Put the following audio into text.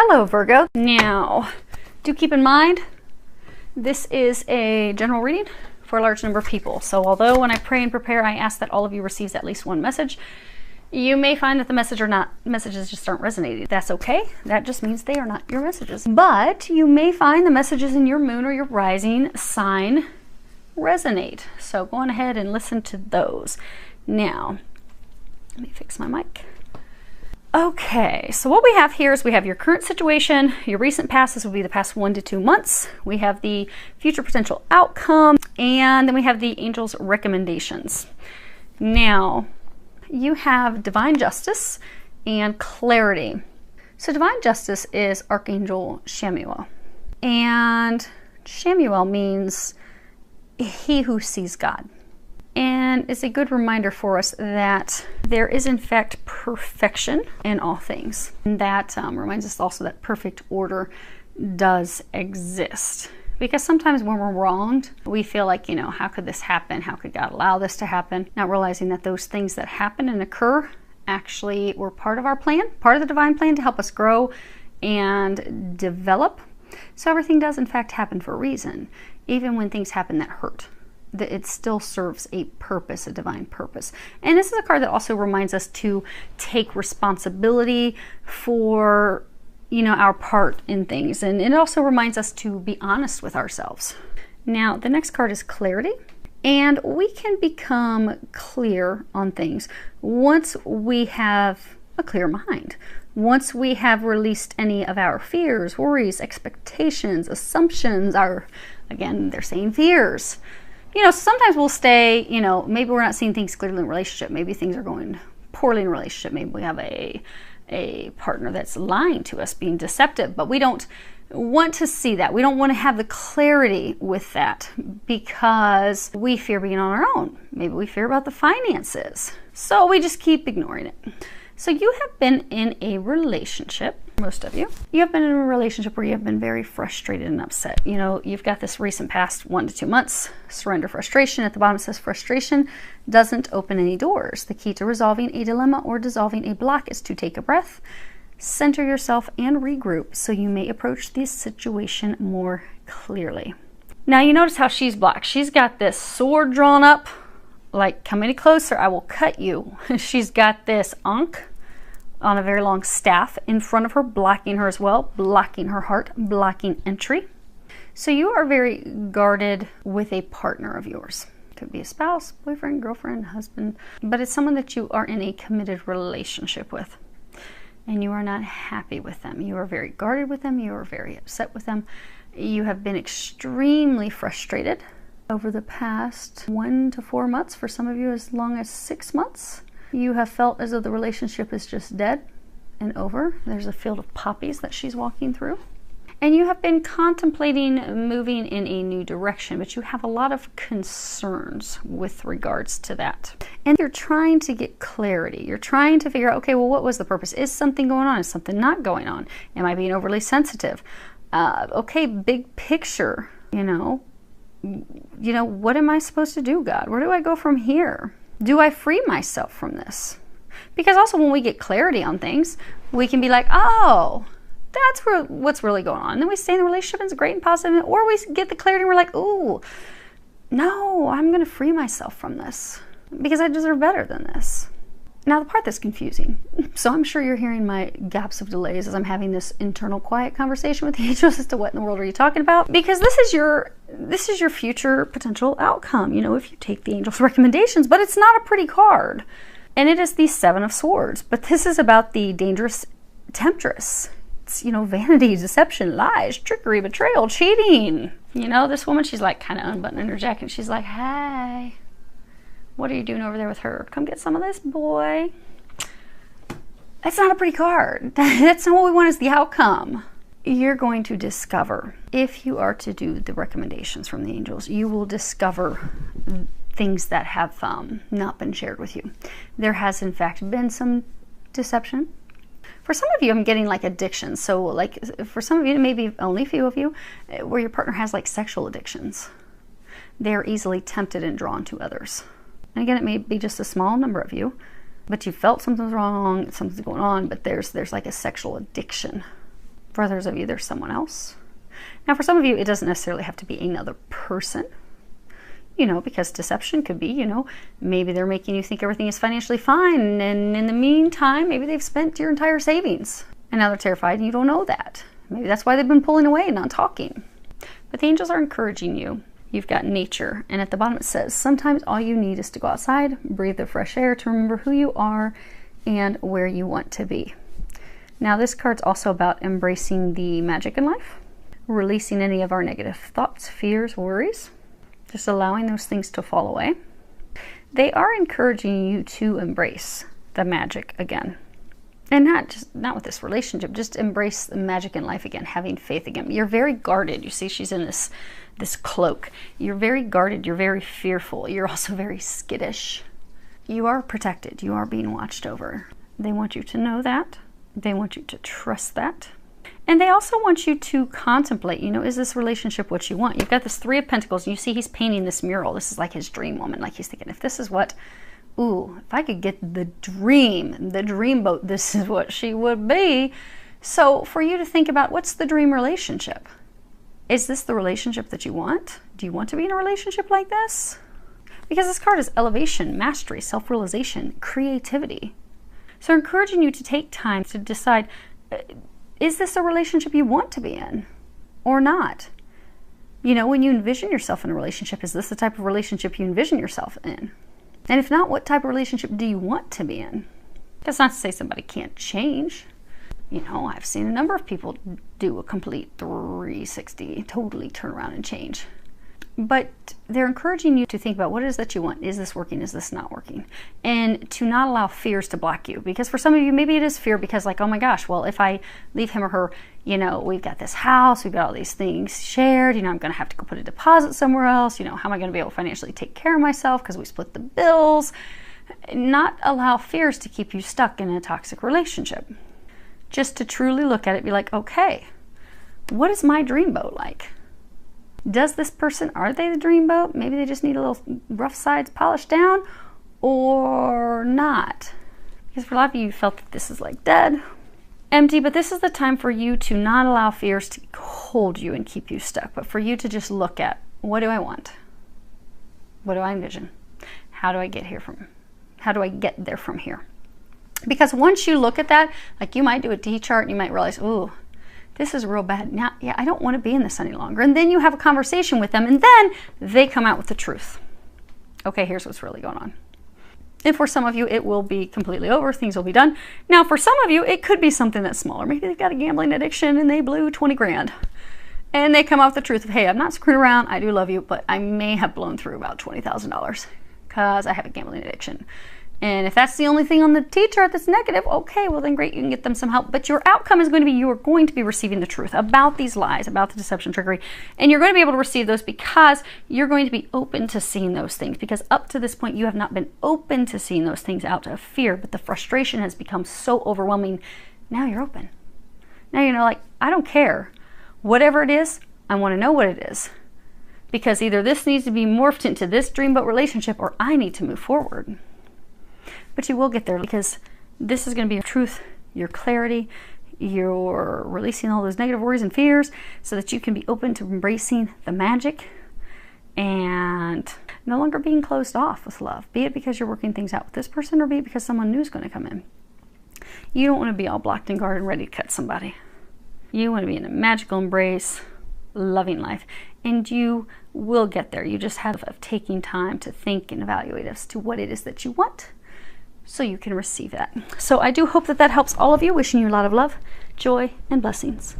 Hello, Virgo. Now, do keep in mind, this is a general reading for a large number of people. So although when I pray and prepare, I ask that all of you receives at least one message, you may find that the messages just aren't resonating. That's okay. That just means they are not your messages. But you may find the messages in your moon or your rising sign resonate. So go on ahead and listen to those. Now, let me fix my mic. Okay, so what we have here is we have your current situation, your recent past, this will be the past 1 to 2 months. We have the future potential outcome, and then we have the angel's recommendations. Now, you have divine justice and clarity. So divine justice is Archangel Chamuel. And Chamuel means he who sees God. And it's a good reminder for us that there is in fact perfection in all things. And that reminds us also that perfect order does exist. Because sometimes when we're wronged, we feel like, how could this happen? How could God allow this to happen? Not realizing that those things that happen and occur actually were part of our plan, part of the divine plan to help us grow and develop. So everything does in fact happen for a reason, even when things happen that hurt. It still serves a purpose, a divine purpose. And this is a card that also reminds us to take responsibility for, our part in things. And it also reminds us to be honest with ourselves. Now, the next card is clarity. And we can become clear on things once we have a clear mind. Once we have released any of our fears, worries, expectations, assumptions, again, they're saying fears. Sometimes we'll stay, maybe we're not seeing things clearly in a relationship. Maybe things are going poorly in a relationship. Maybe we have a partner that's lying to us, being deceptive, but we don't want to see that. We don't want to have the clarity with that because we fear being on our own. Maybe we fear about the finances. So we just keep ignoring it. So you have been in a relationship, most of you. You have been in a relationship where you have been very frustrated and upset. You've got this recent past 1 to 2 months, surrender, frustration. At the bottom it says frustration doesn't open any doors. The key to resolving a dilemma or dissolving a block is to take a breath, center yourself, and regroup so you may approach this situation more clearly. Now you notice how she's blocked. She's got this sword drawn up, like, come any closer, I will cut you. She's got this ankh on a very long staff in front of her, blocking her as well, blocking her heart, blocking entry. So you are very guarded with a partner of yours. Could be a spouse, boyfriend, girlfriend, husband, but it's someone that you are in a committed relationship with. And you are not happy with them. You are very guarded with them. You are very upset with them. You have been extremely frustrated over the past 1 to 4 months, for some of you as long as 6 months. You have felt as though the relationship is just dead and over. There's a field of poppies that she's walking through. And you have been contemplating moving in a new direction, but you have a lot of concerns with regards to that. And you're trying to get clarity. You're trying to figure out, okay, well, what was the purpose? Is something going on? Is something not going on? Am I being overly sensitive? Okay, big picture, what am I supposed to do, God? Where do I go from here? Do I free myself from this? Because also when we get clarity on things, we can be like, oh, that's what's really going on. And then we stay in the relationship and it's great and positive, or we get the clarity and we're like, ooh, no, I'm going to free myself from this because I deserve better than this. Now, the part that's confusing, so I'm sure you're hearing my gaps of delays as I'm having this internal quiet conversation with the angels as to what in the world are you talking about? Because this is your future potential outcome, if you take the angel's recommendations, but it's not a pretty card. And it is the 7 of Swords, but this is about the dangerous temptress. It's, vanity, deception, lies, trickery, betrayal, cheating. This woman, she's like kind of unbuttoning her jacket. She's like, hey, what are you doing over there with her? Come get some of this, boy. That's not a pretty card. That's not what we want as the outcome. You're going to discover, if you are to do the recommendations from the angels, you will discover things that have not been shared with you. There has, in fact, been some deception. For some of you, I'm getting like addictions. So like for some of you, maybe only a few of you, where your partner has like sexual addictions. They're easily tempted and drawn to others. And again, it may be just a small number of you, but you felt something's wrong, something's going on, but there's like a sexual addiction For others of you, there's someone else. Now, for some of you, it doesn't necessarily have to be another person, you know, because deception could be, you know, maybe they're making you think everything is financially fine, and in the meantime, maybe they've spent your entire savings, and now they're terrified and you don't know that. Maybe that's why they've been pulling away and not talking. But the angels are encouraging you. You've got nature, and at the bottom it says, sometimes all you need is to go outside, breathe the fresh air, to remember who you are and where you want to be. Now, this card's also about embracing the magic in life, releasing any of our negative thoughts, fears, worries, just allowing those things to fall away. They are encouraging you to embrace the magic again. And not with this relationship, just embrace the magic in life again, having faith again. You're very guarded. You see, she's in this cloak. You're very guarded. You're very fearful. You're also very skittish. You are protected. You are being watched over. They want you to know that. They want you to trust that. And they also want you to contemplate, you know, is this relationship what you want? You've got this Three of Pentacles, and you see he's painting this mural. This is like his dream woman. Like he's thinking, if this is what, ooh, if I could get the dream boat, this is what she would be. So for you to think about, what's the dream relationship? Is this the relationship that you want? Do you want to be in a relationship like this? Because this card is elevation, mastery, self-realization, creativity. So encouraging you to take time to decide, is this a relationship you want to be in or not? You know, when you envision yourself in a relationship, is this the type of relationship you envision yourself in? And if not, what type of relationship do you want to be in? That's not to say somebody can't change. You know, I've seen a number of people do a complete 360, totally turn around and change. But they're encouraging you to think about what it is that you want. Is this working? Is this not working? And to not allow fears to block you. Because for some of you, maybe it is fear because like, oh my gosh, well, if I leave him or her, you know, we've got this house, we've got all these things shared, you know, I'm going to have to go put a deposit somewhere else. You know, how am I going to be able to financially take care of myself because we split the bills? Not allow fears to keep you stuck in a toxic relationship. Just to truly look at it, be like, okay, what is my dream boat like? Does this person, are they the dream boat? Maybe they just need a little rough sides polished down or not. Because for a lot of you, you felt that this is like dead, empty, but this is the time for you to not allow fears to hold you and keep you stuck, but for you to just look at, what do I want? What do I envision? How do I get there from here? Because once you look at that, like you might do a D chart and you might realize, ooh, this is real bad. Now, yeah, I don't want to be in this any longer. And then you have a conversation with them and then they come out with the truth. Okay, here's what's really going on. And for some of you, it will be completely over. Things will be done. Now, for some of you, it could be something that's smaller. Maybe they've got a gambling addiction and they blew 20 grand. And they come out with the truth of, hey, I'm not screwing around. I do love you, but I may have blown through about $20,000 because I have a gambling addiction. And if that's the only thing on the T chart that's negative, okay, well then great, you can get them some help. But your outcome is going to be, you are going to be receiving the truth about these lies, about the deception, trickery. And you're going to be able to receive those because you're going to be open to seeing those things. Because up to this point, you have not been open to seeing those things out of fear. But the frustration has become so overwhelming. Now you're open. Now you know, like, I don't care. Whatever it is, I want to know what it is. Because either this needs to be morphed into this dreamboat relationship or I need to move forward. But you will get there because this is going to be your truth, your clarity, you're releasing all those negative worries and fears so that you can be open to embracing the magic and no longer being closed off with love. Be it because you're working things out with this person or be it because someone new is going to come in. You don't want to be all blocked and guarded and ready to cut somebody. You want to be in a magical embrace, loving life. And you will get there. You just have of taking time to think and evaluate as to what it is that you want, so you can receive that. So I do hope that that helps all of you. Wishing you a lot of love, joy, and blessings.